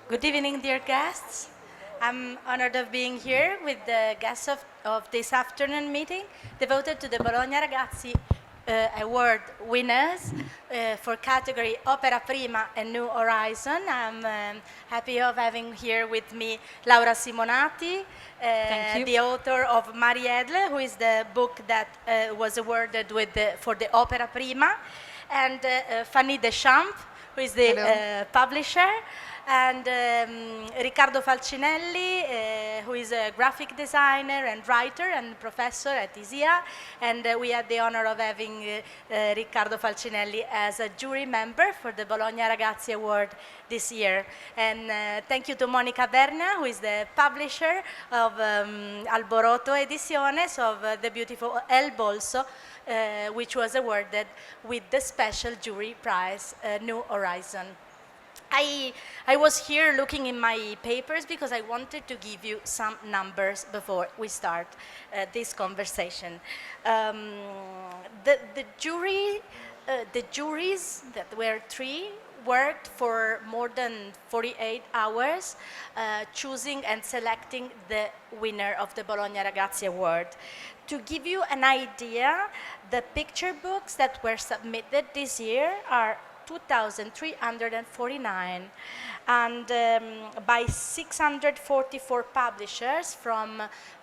Good evening, dear guests. I'm honored of being here with the guests of this afternoon meeting devoted to the BolognaRagazzi Award winners for category Opera Prima and New Horizon. I'm happy of having here with me Laura Simonati, the author of Mariedl, who is the book that was awarded for the Opera Prima, and Fanny Deschamps, who is the publisher, and Riccardo Falcinelli, who is a graphic designer and writer and professor at ISIA, and we had the honor of having Riccardo Falcinelli as a jury member for the BolognaRagazzi Award this year. And thank you to Monica Berna, who is the publisher of Alboroto Ediciones, of the beautiful El Bolso, which was awarded with the special jury prize, New Horizon. I was here looking in my papers because I wanted to give you some numbers before we start this conversation. The juries, that were three, worked for more than 48 hours choosing and selecting the winner of the BolognaRagazzi Award. To give you an idea, the picture books that were submitted this year are 2,349, and by 644 publishers from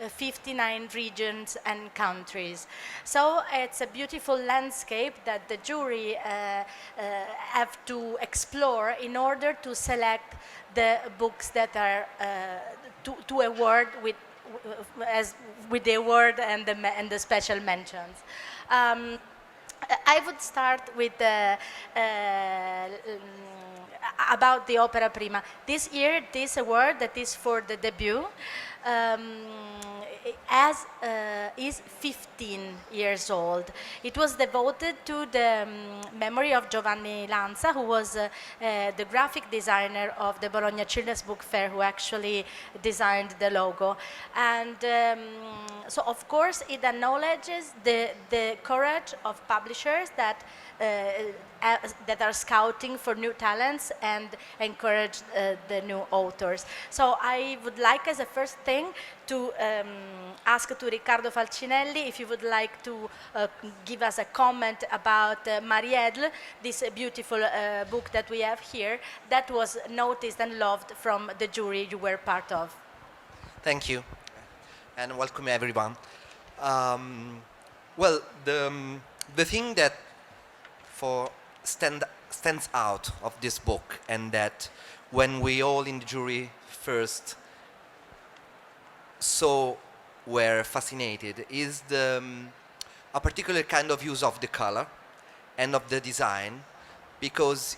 59 regions and countries. So it's a beautiful landscape that the jury have to explore in order to select the books that are to award with the award and the special mentions. I would start with about the Opera Prima. This year, this award that is for the debut is 15 years old. It was devoted to the memory of Giovanni Lanza, who was the graphic designer of the Bologna Children's Book Fair, who actually designed the logo. And so, of course, it acknowledges the courage of publishers that are scouting for new talents and encourage the new authors. So I would like, as a first thing, to ask to Riccardo Falcinelli if you would like to give us a comment about Mariedl, this beautiful book that we have here, that was noticed and loved from the jury you were part of. Thank you, and welcome everyone. Well, the thing that stands out of this book, and that when we all in the jury first were fascinated, is a particular kind of use of the color and of the design, because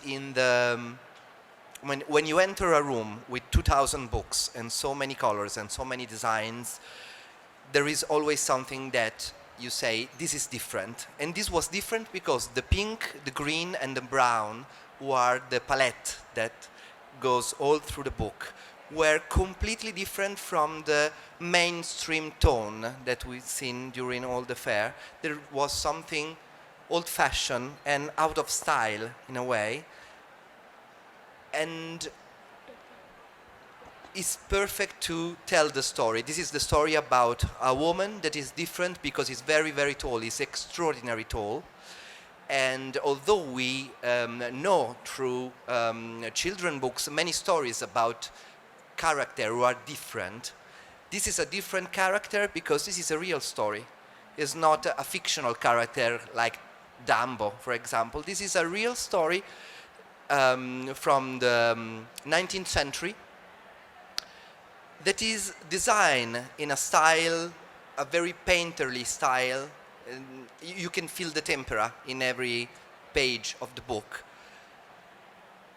when you enter a room with 2,000 books and so many colors and so many designs, there is always something that you say, this is different. And this was different because the pink, the green, and the brown, who are the palette that goes all through the book, were completely different from the mainstream tone that we've seen during all the fair. There was something old-fashioned and out of style, in a way. And it's perfect to tell the story. This is the story about a woman that is different because it's very, very tall. It's extraordinarily tall. And although we know through children's books many stories about characters who are different, this is a different character because this is a real story. It's not a fictional character like Dumbo, for example. This is a real story from the 19th century that is designed in a style, a very painterly style. You can feel the tempera in every page of the book,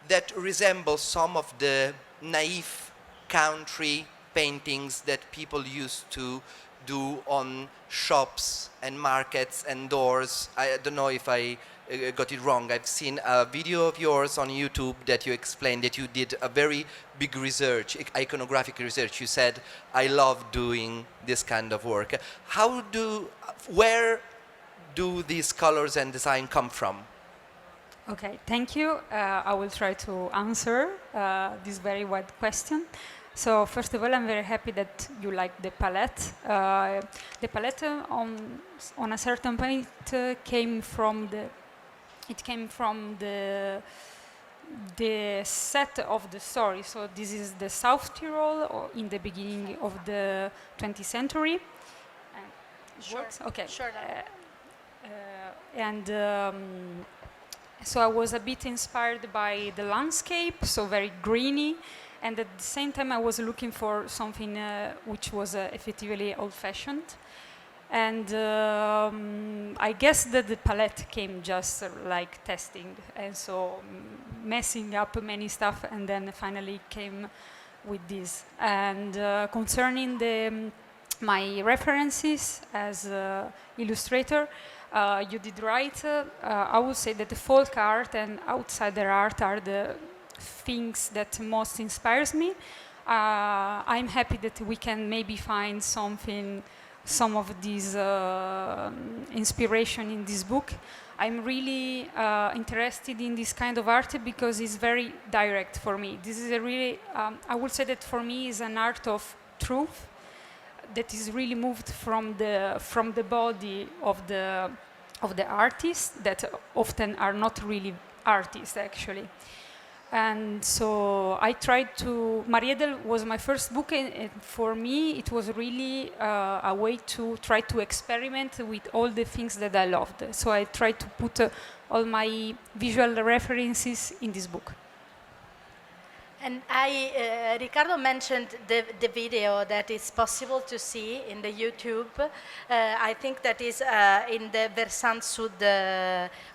that resembles some of the naive country paintings that people used to do on shops and markets and doors. I don't know if I got it wrong. I've seen a video of yours on YouTube that you explained that you did a very big research, iconographic research. You said, I love doing this kind of work. Where do these colors and design come from? Okay, thank you. I will try to answer this very wide question. So first of all, I'm very happy that you like the palette. The palette on a certain point came from the set of the story. So this is the South Tyrol in the beginning of the 20th century. Sure. Works? Okay. Sure. And so I was a bit inspired by the landscape, so very greeny, and at the same time I was looking for something which was effectively old-fashioned. And I guess that the palette came just like testing, and so messing up many stuff, and then finally came with this. And concerning my references as illustrator, you did right. I would say that the folk art and outsider art are the things that most inspires me. I'm happy that we can maybe find some of these inspiration in this book. I'm really interested in this kind of art because it's very direct for me. This is a really, I would say that for me is an art of truth that is really moved from the body of the artists that often are not really artists actually. And so I tried to. Mariedl was my first book, and for me it was really a way to try to experiment with all the things that I loved. So I tried to put all my visual references in this book. And Riccardo mentioned the video that is possible to see in the YouTube. I think that is in the Versant Sud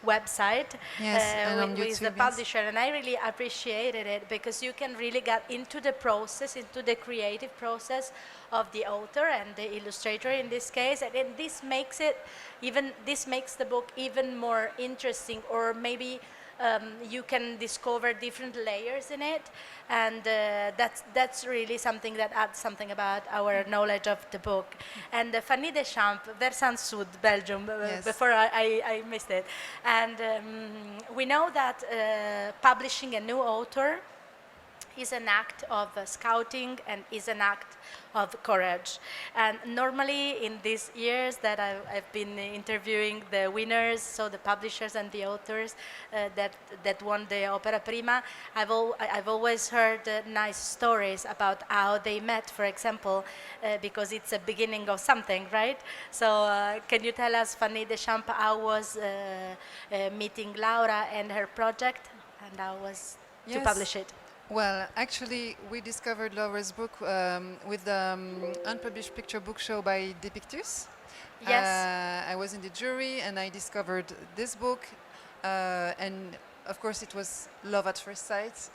website. Yes, and on with YouTube, the publisher, and I really appreciated it because you can really get into the process, into the creative process of the author and the illustrator in this case, and this makes the book even more interesting, or maybe you can discover different layers in it, and that's really something that adds something about our knowledge of the book. And Fanny Deschamps, Versant Sud, Belgium, Yes. before I missed it. And we know that publishing a new author is an act of scouting and is an act of courage. And normally in these years that I've been interviewing the winners, so the publishers and the authors that won the Opera Prima, I've always heard nice stories about how they met, for example, because it's a beginning of something, right? So can you tell us, Fanny Deschamps, how was meeting Laura and her project, and how was to Yes. publish it? Well, actually, we discovered Laura's book with the unpublished picture book show by Depictus. Yes. I was in the jury and I discovered this book, and of course it was love at first sight.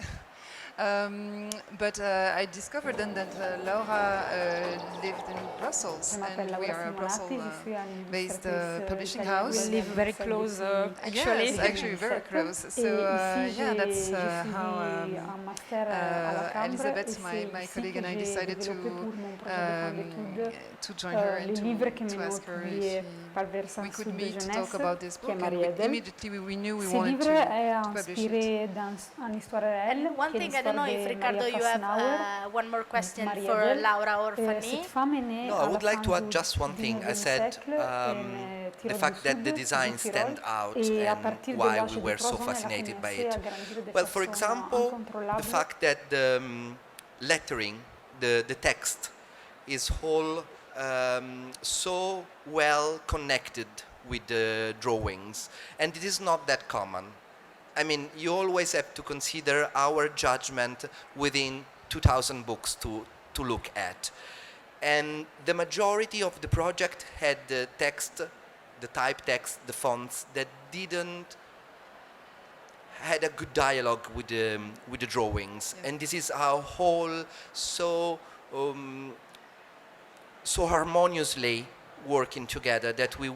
But I discovered then that Laura lived in Brussels, and we are a Brussels-based publishing house. We live very close, actually. Yes, actually very close. So yeah, that's how Elisabeth, my colleague, and I decided to join her and to ask her if we could meet to talk about this book. And immediately we knew we wanted to publish it. And one thing, I don't know if Riccardo, you have one more question for Laura or Fanny. No, I would like to add just one thing. I said the fact that the designs stand out and why we were so fascinated by it. Well, for example, the fact that the lettering, the text, is all so well connected with the drawings, and it is not that common. I mean, you always have to consider our judgment within 2,000 books to look at. And the majority of the project had the text, the type text, the fonts that didn't had a good dialogue with the drawings. Yes. And this is our whole so harmoniously working together that we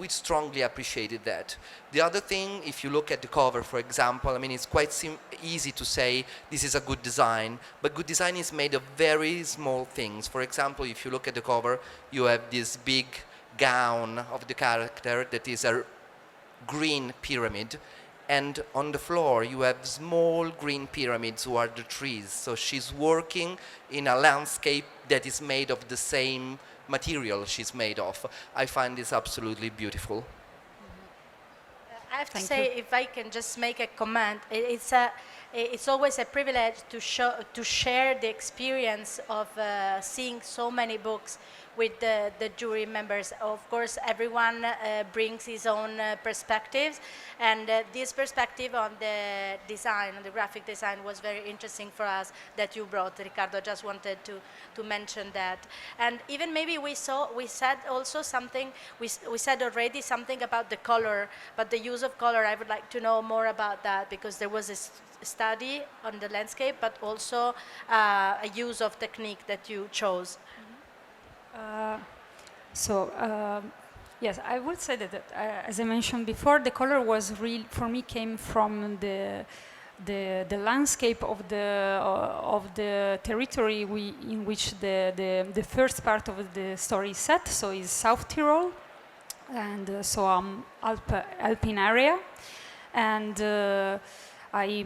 strongly appreciated that. The other thing, if you look at the cover, for example, I mean, it's quite easy to say this is a good design, but good design is made of very small things. For example, if you look at the cover, you have this big gown of the character that is a green pyramid, and on the floor you have small green pyramids who are the trees. So she's working in a landscape that is made of the same material she's made of. I find this absolutely beautiful. I have to say, if I can just make a comment, it's always a privilege to share the experience of seeing so many books with the jury members. Of course, everyone brings his own perspectives, and this perspective on the design, on the graphic design, was very interesting for us that you brought, Riccardo. Just wanted to mention that. And even maybe we said also something, we said already something about the color, but the use of color, I would like to know more about that, because there was a study on the landscape, but also a use of technique that you chose. Yes, I would say that, as I mentioned before, the color was real for me, came from the landscape of the territory in which the first part of the story is set. So it's South Tyrol, and so Alpine area, and I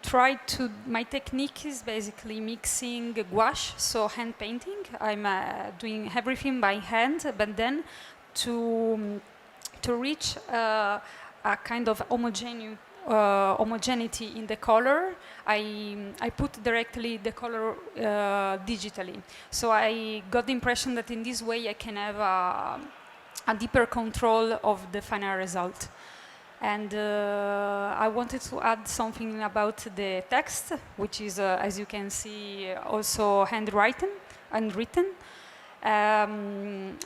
tried to. My technique is basically mixing gouache, so hand painting. I'm doing everything by hand, but then to reach a kind of homogeneity in the color, I put directly the color digitally. So I got the impression that in this way I can have a deeper control of the final result. And I wanted to add something about the text, which is, as you can see, also handwritten. I'm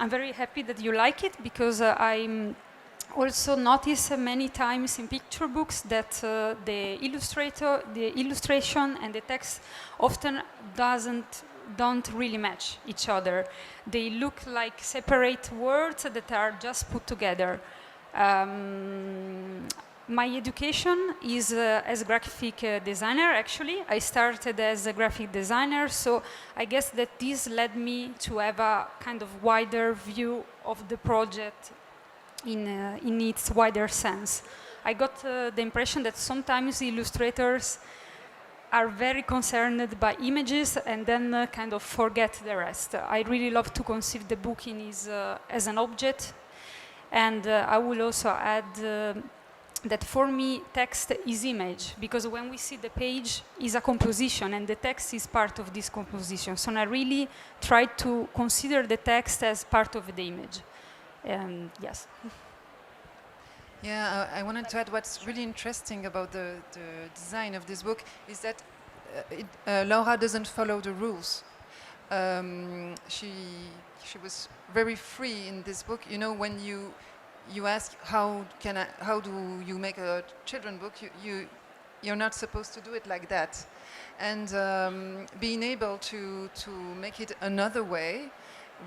very happy that you like it, because I also notice many times in picture books that the illustration and the text often don't really match each other. They look like separate words that are just put together. My education is as a graphic designer, actually. I started as a graphic designer, so I guess that this led me to have a kind of wider view of the project in its wider sense. I got the impression that sometimes illustrators are very concerned by images and then kind of forget the rest. I really love to conceive the book as an object. And I will also add that for me, text is image, because when we see the page, is a composition, and the text is part of this composition. So I really try to consider the text as part of the image. And yes. Yeah, I wanted to add what's really interesting about the design of this book is that Laura doesn't follow the rules. She was very free in this book. You know, when you ask how do you make a children book, you're not supposed to do it like that, and being able to make it another way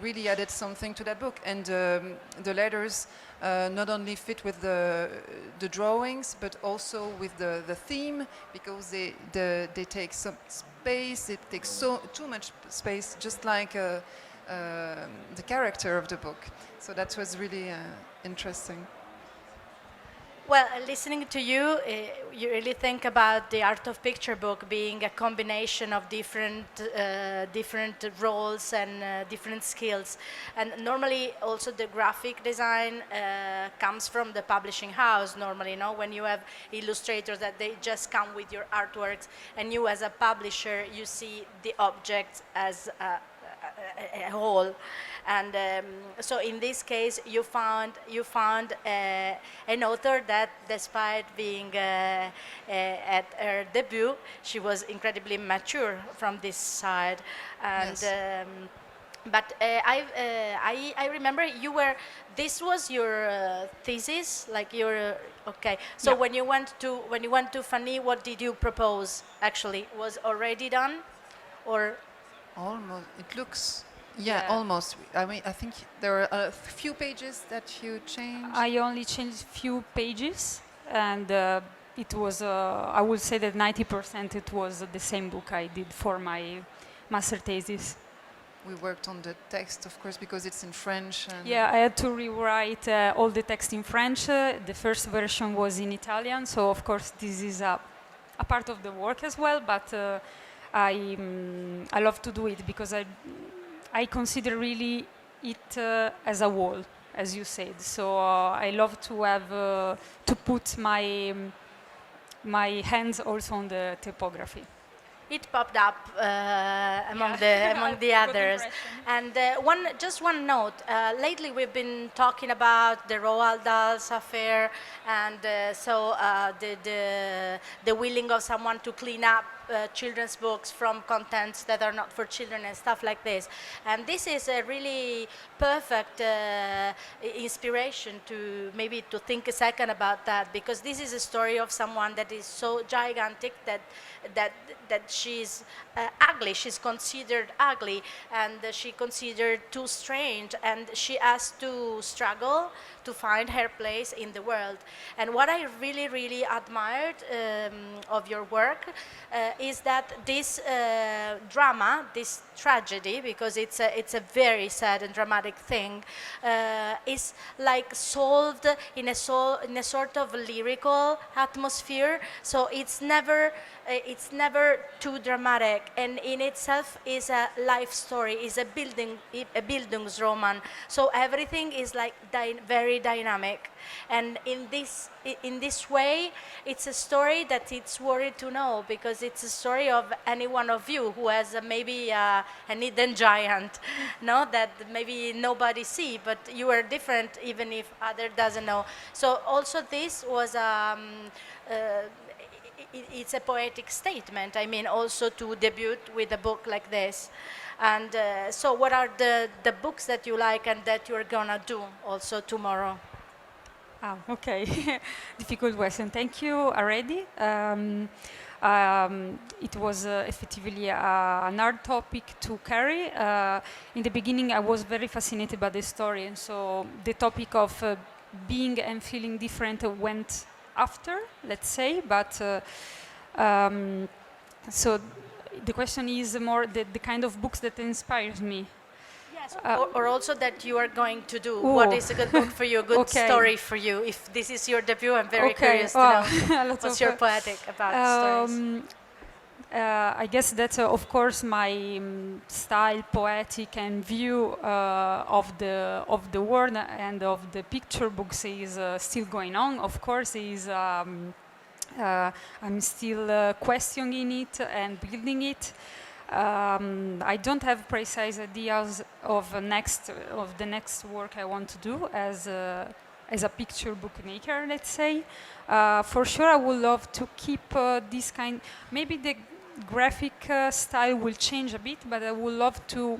really added something to that book. And the letters not only fit with the drawings, but also with the theme, because they take some space. It takes too much space, just like the character of the book. So that was really interesting. Well, listening to you, you really think about the art of picture book being a combination of different roles and different skills. And normally also the graphic design comes from the publishing house normally, you know, when you have illustrators that they just come with your artworks, and you as a publisher, you see the object as a whole. And so in this case, you found an author that, despite being at her debut, she was incredibly mature from this side. And yes. But I remember this was your thesis, like your okay. So yeah. when you went to Fanny, what did you propose? Actually, was already done, or almost? It looks. Yeah, almost. I mean, I think there are a few pages that you changed. I only changed few pages, and it was, I would say that 90% it was the same book I did for my master thesis. we worked on the text, of course, because it's in French. And yeah, I had to rewrite all the text in French. The first version was in Italian, so of course this is a part of the work as well. But I love to do it because I consider really it as a wall, as you said. So I love to have to put my hands also on the typography. It popped up among the others. And just one note. Lately, we've been talking about the Roald Dahl's affair, and the willing of someone to clean up children's books from contents that are not for children and stuff like this. And this is a really perfect inspiration to maybe to think a second about that, because this is a story of someone that is so gigantic that she's ugly, she's considered ugly, and she considered too strange, and she has to struggle to find her place in the world. And what I really, really admired of your work is that this drama, this tragedy, because it's a very sad and dramatic thing, is like solved in a sort of lyrical atmosphere. So it's never too dramatic, and in itself is a life story, is a Bildungsroman. So everything is like very dynamic, and in this way, it's a story that it's worth to know, because it's a story of any one of you who has maybe an hidden giant, no, that maybe nobody see, but you are different even if other doesn't know. So also this was it's a poetic statement. I mean, also to debut with a book like this. And so what are the books that you like and that you're gonna do also tomorrow? Oh, okay. Difficult question. Thank you already. It was effectively an hard topic to carry. In the beginning, I was very fascinated by the story, and so the topic of being and feeling different went after, let's say. But so the question is more the kind of books that inspires me. Yes, or also that you are going to do. What is a good book for you, a good story for you? If this is your debut, I'm very curious to know what's your poetic about stories. I guess that, of course, my style, poetic, and view of the world and of the picture books is still going on. Of course, I'm still questioning it and building it. I don't have precise ideas of the next work I want to do as a picture book maker, let's say. For sure, I would love to keep this kind. Maybe the graphic style will change a bit, but I would love to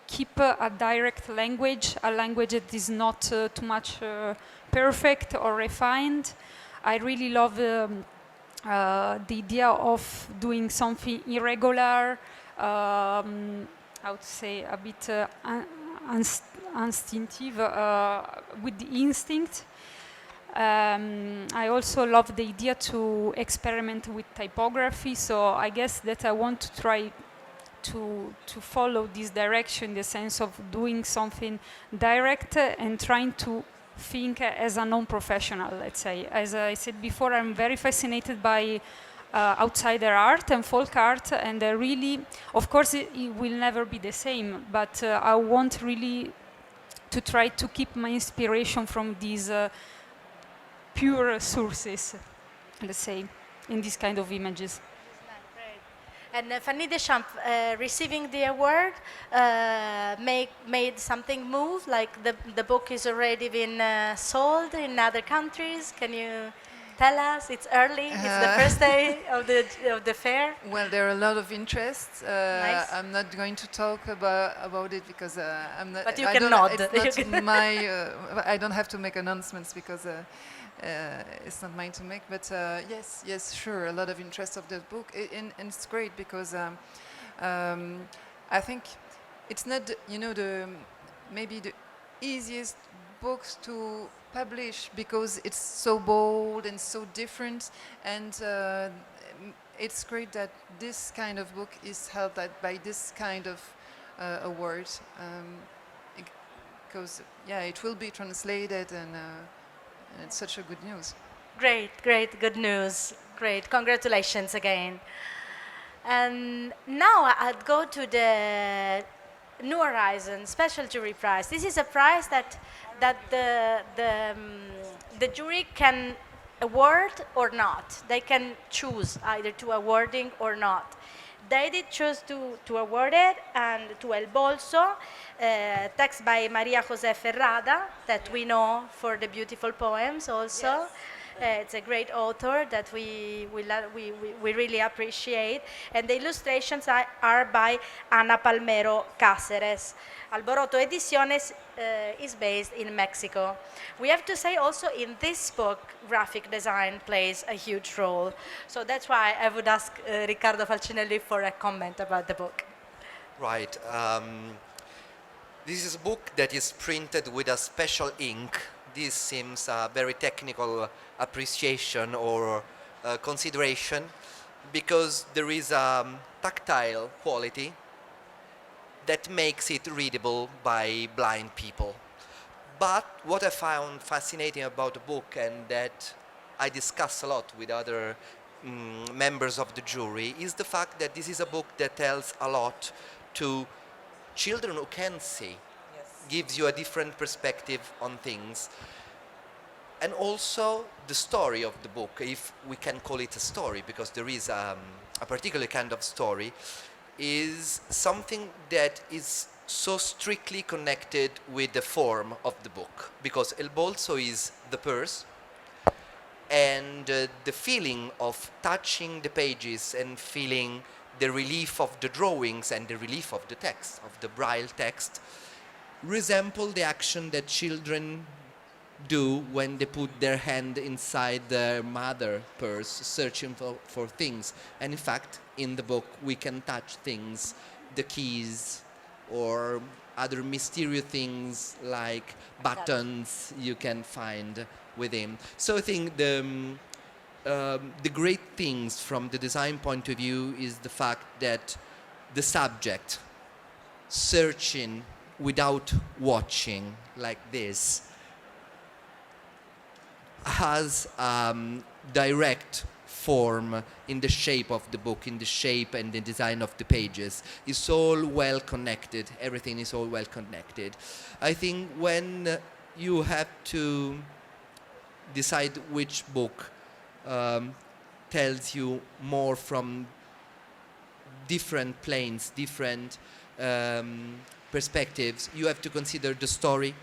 keep a direct language, a language that is not too much perfect or refined. I really love the idea of doing something irregular, how to say, a bit instinctive, with the instinct. I also love the idea to experiment with typography, so I guess that I want to try to follow this direction, in the sense of doing something direct and trying to think as a non-professional, let's say. As I said before, I'm very fascinated by outsider art and folk art, and really, of course, it will never be the same, but I want really to try to keep my inspiration from these pure sources, let's say, in this kind of images. And Fanny Deschamps, receiving the award, made something move, like the book is already been sold in other countries. Can you tell us? It's early, it's the first day of the fair. Well, there are a lot of interest. Nice. I'm not going to talk about it because I'm not. But you can nod. It's not my. I don't have to make announcements because it's not mine to make. But yes, sure, a lot of interest of the book, and it's great because I think it's not maybe the easiest books to publish because it's so bold and so different, and it's great that this kind of book is held by this kind of Award. Because it will be translated, and it's such a good news. Great, great, good news. Great, congratulations again. And now I'd go to the New Horizons Special Jury Prize. This is a prize that the jury can award or not. They can choose either to awarding or not. They did choose to award it, and to El Bolso, text by María José Ferrada, that we know for the beautiful poems also. Yes. It's a great author that we really appreciate. And the illustrations are by Ana Palmero, Cáceres. Alboroto Ediciones is based in Mexico. We have to say also in this book, graphic design plays a huge role. So that's why I would ask Riccardo Falcinelli for a comment about the book. Right. This is a book that is printed with a special ink. This seems a very technical appreciation or consideration, because there is a tactile quality that makes it readable by blind people. But what I found fascinating about the book, and that I discuss a lot with other members of the jury, is the fact that this is a book that tells a lot to children who can see. Yes. Gives you a different perspective on things. And also the story of the book, if we can call it a story, because there is a particular kind of story, is something that is so strictly connected with the form of the book. Because El Bolso is the purse, and the feeling of touching the pages and feeling the relief of the drawings and the relief of the text, of the braille text, resemble the action that children do when they put their hand inside their mother purse searching for things. And in fact, in the book we can touch things, the keys or other mysterious things like buttons you can find within. So I think the great things from the design point of view is the fact that the subject searching without watching like this has direct form in the shape of the book, in the shape and the design of the pages. It's all well connected. Everything is all well connected. I think when you have to decide which book tells you more from different planes, different perspectives, you have to consider the story,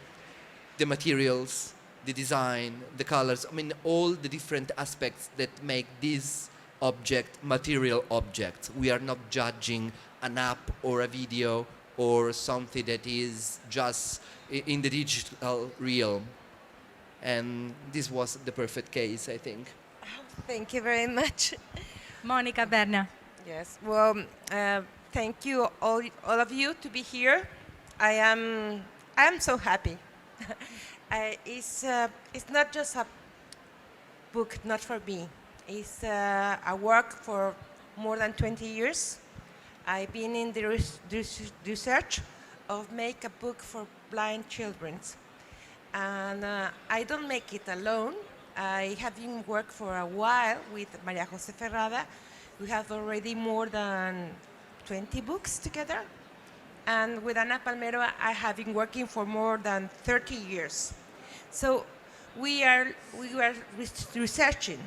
the materials, the design, the colors, I mean all the different aspects that make this object material object. We are not judging an app or a video or something that is just in the digital realm. And this was the perfect case, I think. Thank you very much. Monica Berna. Yes, well, thank you all of you to be here. I am so happy. It's not just a book, not for me. It's a work for more than 20 years. I've been in the research of make a book for blind children. And I don't make it alone. I have been working for a while with María José Ferrada. We have already more than 20 books together. And with Ana Palmero, I have been working for more than 30 years. So we were researching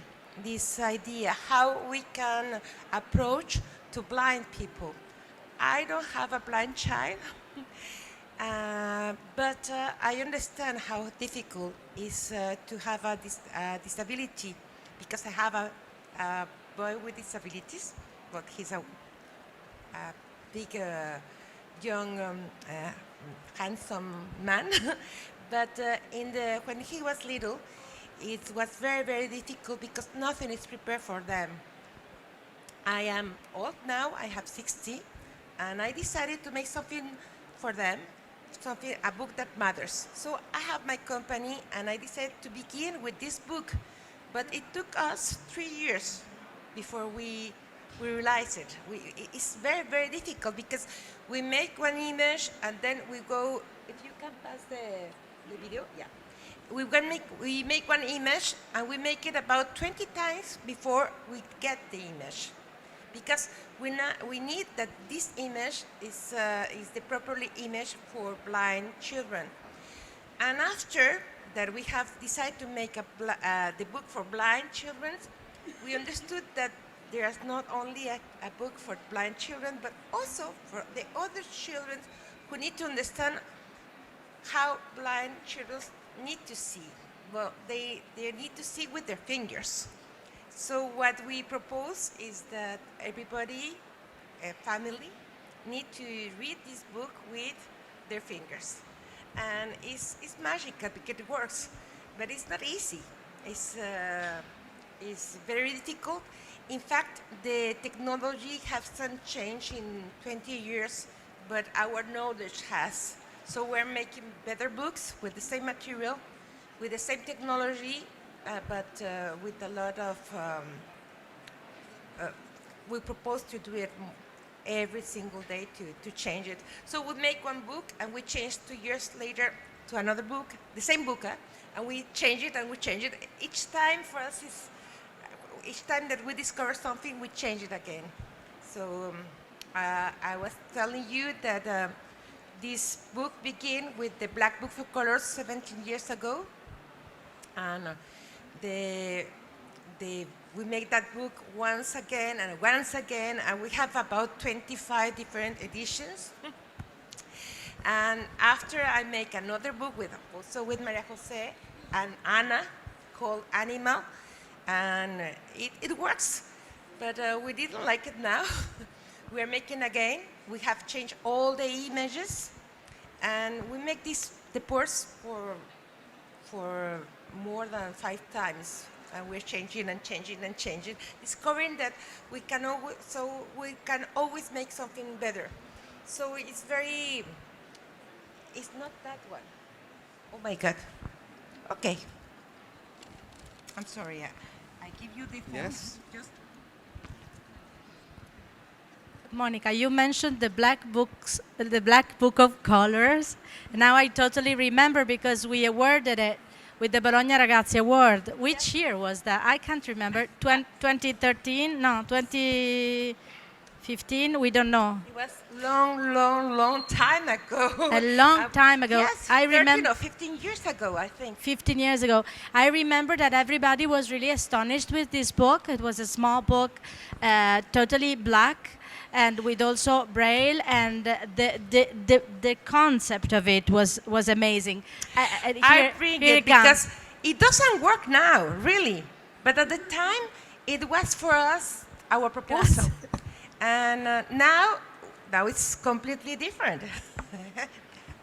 this idea, how we can approach to blind people. I don't have a blind child, but I understand how difficult it is to have a disability, because I have a boy with disabilities, but he's a big, young, handsome man. But when he was little, it was very, very difficult because nothing is prepared for them. I am old now, I have 60, and I decided to make something for them, a book that matters. So I have my company, and I decided to begin with this book. But it took us 3 years before we we realize it. It's very, very difficult because we make one image and then we go, if you can pass the video, yeah. We make one image and we make it about 20 times before we get the image. Because we need that this image is the properly image for blind children. And after that we have decided to make the book for blind children, we understood that there is not only a book for blind children, but also for the other children who need to understand how blind children need to see. Well, they need to see with their fingers. So what we propose is that everybody, a family, need to read this book with their fingers. And it's magical because it works, but it's not easy. It's very difficult. In fact, the technology hasn't changed in 20 years, but our knowledge has. So we're making better books with the same material, with the same technology, but with a lot of, we propose to do it every single day to change it. So we make one book and we change 2 years later to another book, the same book, and we change it and we change it. Each time for us is, each time that we discover something, we change it again. So I was telling you that this book began with the Black Book for Colors 17 years ago. And we made that book once again, and we have about 25 different editions. And after I make another book also with María José and Ana called Animal, and it works, but we didn't like it now. We are making again. We have changed all the images, and we make the purse for more than 5 times. And we're changing and changing and changing, discovering that we can always make something better. So it's not that one. Oh my God. Okay. I'm sorry. I give you the phone. Yes. Just Monica, you mentioned the Black Book of Colors. Now I totally remember because we awarded it with the BolognaRagazzi Award. Which year was that? I can't remember. 2013? No, 2015? We don't know. It was long time ago. A long time ago. Yes, I 13 remember. or 15 years ago, I think. 15 years ago. I remember that everybody was really astonished with this book. It was a small book, totally black, and with also braille, and the concept of it was amazing. I bring it because it doesn't work now, really. But at the time, it was for us our proposal. Yes. And now it's completely different.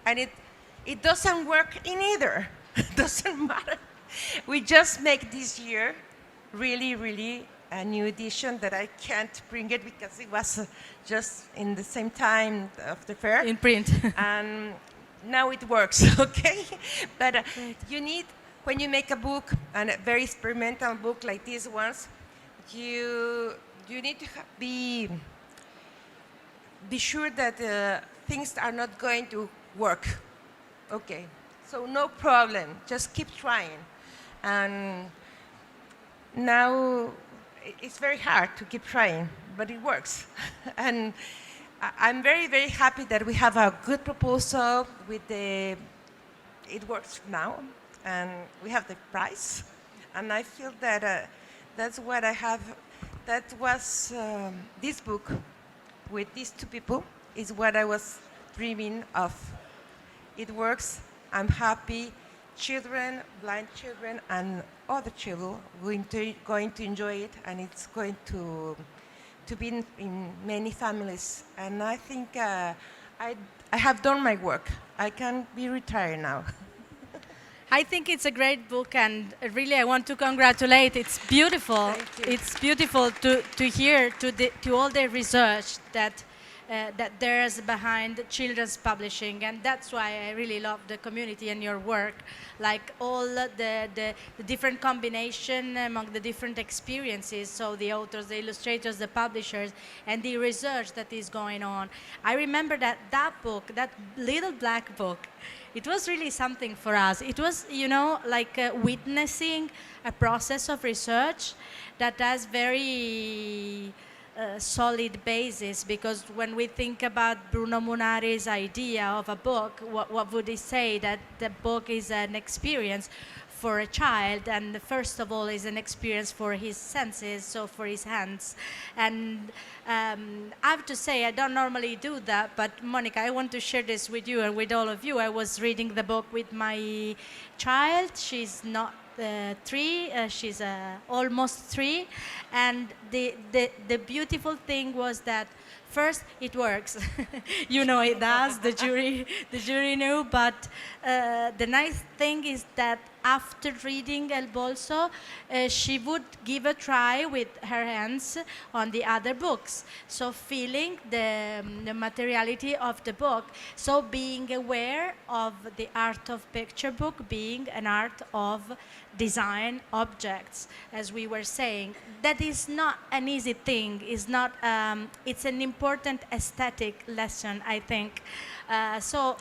And it doesn't work in either. It doesn't matter. We just make this year really a new edition that I can't bring it because it was just in the same time of the fair. In print. And now it works, okay? But you need, when you make a book, and a very experimental book like these ones, you need to be sure that things are not going to work. Okay, so no problem, just keep trying. And now it's very hard to keep trying, but it works. And I'm very happy that we have a good proposal with it works now, and we have the prize. And I feel that that's what I have. That was this book with these 2 people is what I was dreaming of. It works. I'm happy. Children, blind children, and other children going to enjoy it, and it's going to be in many families. And I think I have done my work. I can be retired now. I think it's a great book, and really I want to congratulate. It's beautiful. Thank you. It's beautiful to hear to all the research that that there's behind children's publishing, and that's why I really love the community and your work, like all the different combination among the different experiences, so the authors, the illustrators, the publishers, and the research that is going on. I remember that book, that little black book, it was really something for us. It was, you know, like witnessing a process of research that has very solid basis, because when we think about Bruno Munari's idea of a book, what would he say? That the book is an experience for a child, and first of all is an experience for his senses, so for his hands. And I have to say, I don't normally do that, but Monica, I want to share this with you and with all of you. I was reading the book with my child. She's not 3, she's almost 3, and the beautiful thing was that first it works. You know it does, the jury knew, but the nice thing is that after reading El Bolso, she would give a try with her hands on the other books, so feeling the materiality of the book, so being aware of the art of picture book being an art of design objects, as we were saying. That is not an easy thing. It's not. It's an important aesthetic lesson, I think. The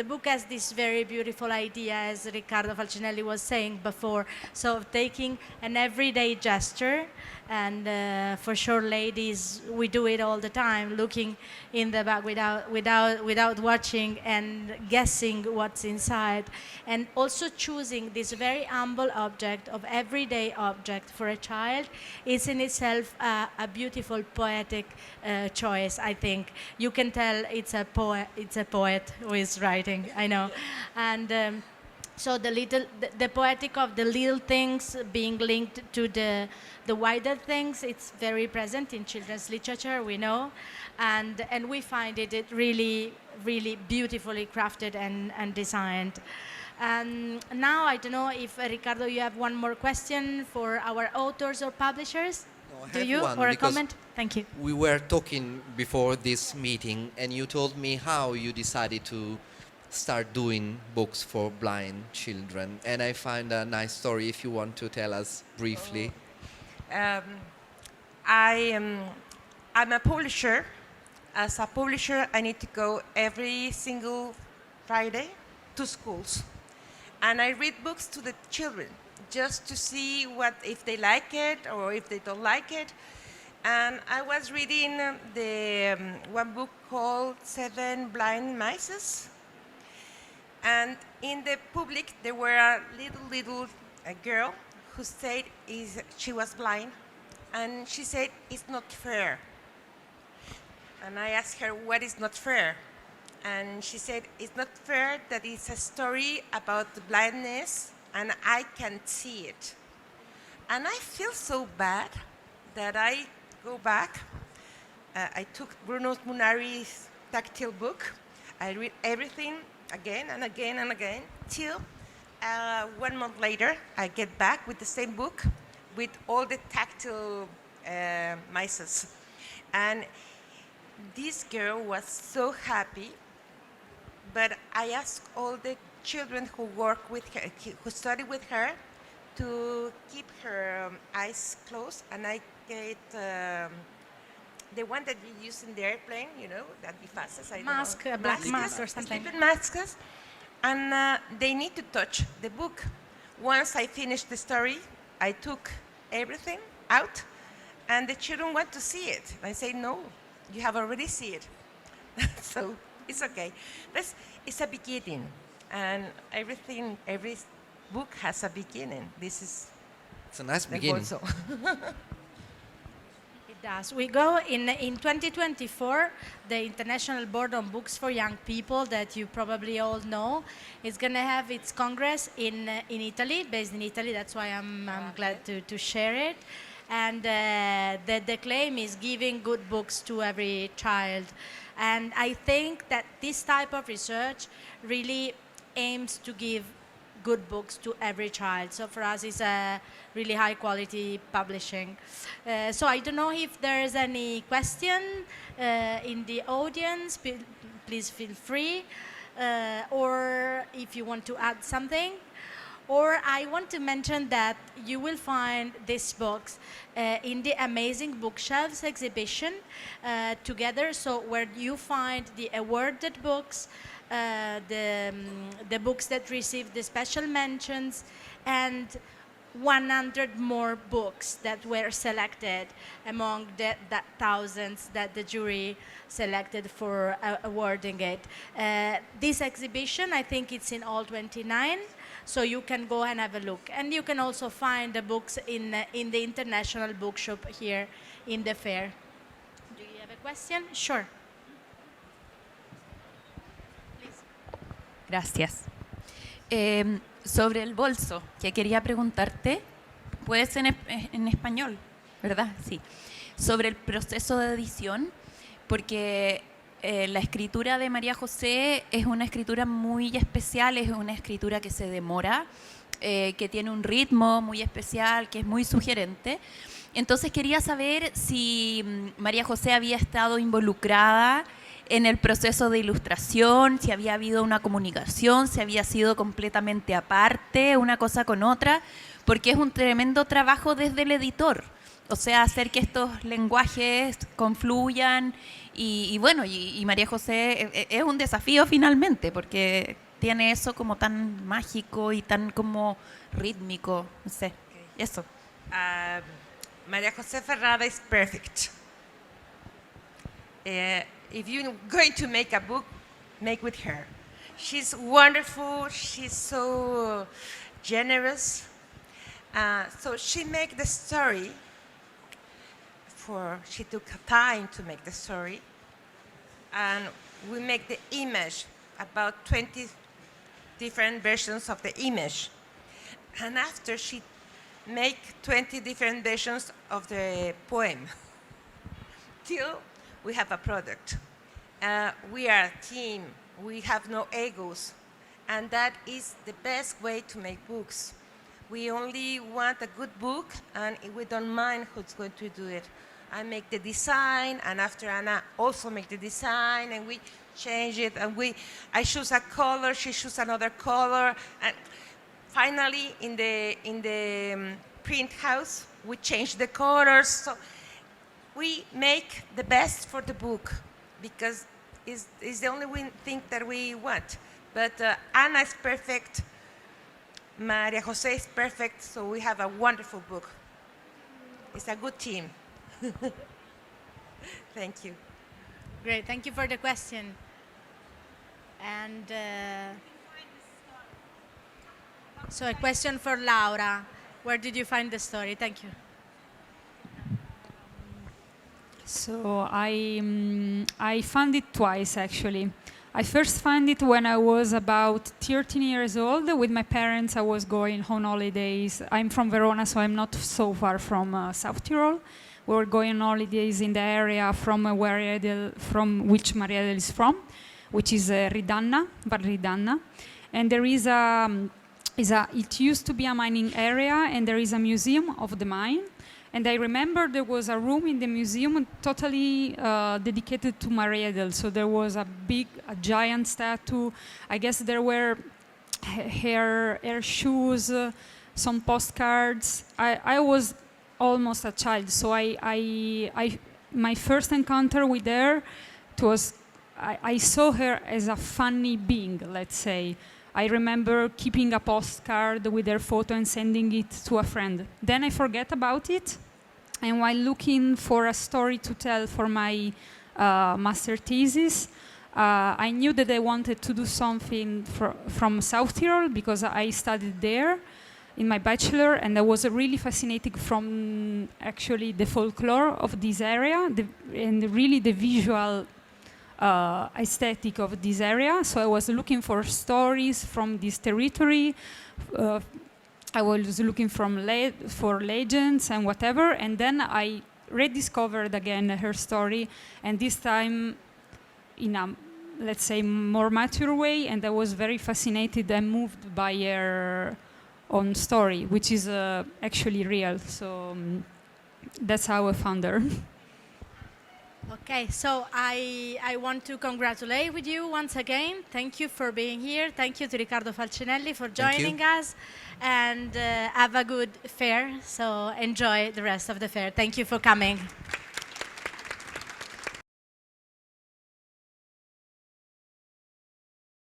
book has this very beautiful idea, as Riccardo Falcinelli was saying before. So taking an everyday gesture, and for sure, ladies, we do it all the time, looking in the back without watching and guessing what's inside, and also choosing this very humble object of everyday object for a child is in itself a beautiful poetic choice. I think you can tell it's a poet. It's a poet who is writing. I know, and. So the poetic of the little things being linked to the wider things, it's very present in children's literature, we know, and we find it really, really beautifully crafted and designed. And now I don't know if Riccardo, you have one more question for our authors or publishers? No, I Do have you, one, or a because comment? Thank you. we were talking before this meeting, and you told me how you decided to start doing books for blind children, and I find a nice story if you want to tell us briefly. I'm a publisher. As a publisher, I need to go every single Friday to schools, and I read books to the children just to see what if they like it or if they don't like it. And I was reading the one book called 7 Blind Mice. And in the public, there were a little girl who said she was blind, and she said, "It's not fair." And I asked her, "What is not fair?" And she said, "It's not fair that it's a story about the blindness, and I can't see it." And I feel so bad that I go back. I took Bruno Munari's tactile book. I read everything again and again and again, till 1 month later, I get back with the same book with all the tactile mice. And this girl was so happy, but I asked all the children who work with her, who study with her, to keep her eyes closed, and I get the one that you use in the airplane, you know, that defaces. Mask, a black mask or something. Sleeping masks, and they need to touch the book. Once I finished the story, I took everything out, and the children want to see it. I say, "No, you have already seen it." So it's okay. It's a beginning, and every book has a beginning. This is It's a nice the beginning. bolso. It does. We go in 2024, the International Board on Books for Young People, that you probably all know, is going to have its congress in Italy, based in Italy. That's why I'm glad to share it. And the claim is giving good books to every child. And I think that this type of research really aims to give good books to every child. So for us, it's a really high quality publishing. So I don't know if there's any question in the audience. Please feel free. Or if you want to add something. Or I want to mention that you will find these books in the Amazing Bookshelves exhibition together. So where you find the awarded books, the books that received the special mentions, and 100 more books that were selected among the thousands that the jury selected for awarding it. This exhibition, I think it's in all 29. So you can go and have a look. And you can also find the books in the International Bookshop here in the fair. Do you have a question? Sure. Please. Gracias. Sobre el bolso, que quería preguntarte, puede ser en español, ¿verdad? Sí. Sobre el proceso de edición, porque la escritura de María José es una escritura muy especial, es una escritura que se demora, que tiene un ritmo muy especial, que es muy sugerente. Entonces quería saber si María José había estado involucrada en el proceso de ilustración, si había habido una comunicación, si había sido completamente aparte, una cosa con otra, porque es un tremendo trabajo desde el editor. O sea, hacer que estos lenguajes confluyan y bueno, y María José es un desafío finalmente, porque tiene eso como tan mágico y tan como rítmico, no sé, eso. María José Ferrada is perfect. If you're going to make a book, make with her. She's wonderful, she's so generous. So she made the story. She took time to make the story, and we make the image, about 20 different versions of the image. And after she make 20 different versions of the poem, till we have a product. We are a team, we have no egos, and that is the best way to make books. We only want a good book, and we don't mind who's going to do it. I make the design, and after Anna also make the design, and we change it, and I choose a color, she chooses another color, and finally in the print house we change the colors. So we make the best for the book because it's the only thing that we want. But Anna is perfect, María José is perfect, so we have a wonderful book. It's a good team. Thank you. Great, thank you for the question. And so a question for Laura. Where did you find the story? Thank you. So I found it twice, actually. I first found it when I was about 13 years old. With my parents, I was going on holidays. I'm from Verona, so I'm not so far from South Tyrol. We were going on holidays in the area from which Mariedl is from, which is Ridanna, Val Ridanna. And there is it used to be a mining area, and there is a museum of the mine. And I remember there was a room in the museum totally dedicated to Mariedl. So there was a giant statue. I guess there were her shoes, some postcards. I was almost a child, so my first encounter with her was I saw her as a funny being, let's say. I remember keeping a postcard with her photo and sending it to a friend. Then I forget about it, and while looking for a story to tell for my master thesis, I knew that I wanted to do something from South Tyrol because I studied there in my bachelor, and I was really fascinated from actually the folklore of this area and really the visual aesthetic of this area. So I was looking for stories from this territory. I was looking for legends and whatever, and then I rediscovered again her story, and this time in a let's say, more mature way, and I was very fascinated and moved by her own story, which is actually real. So that's how I found her. Okay, so I want to congratulate with you once again. Thank you for being here. Thank you to Riccardo Falcinelli for joining us. And have a good fair. So enjoy the rest of the fair. Thank you for coming.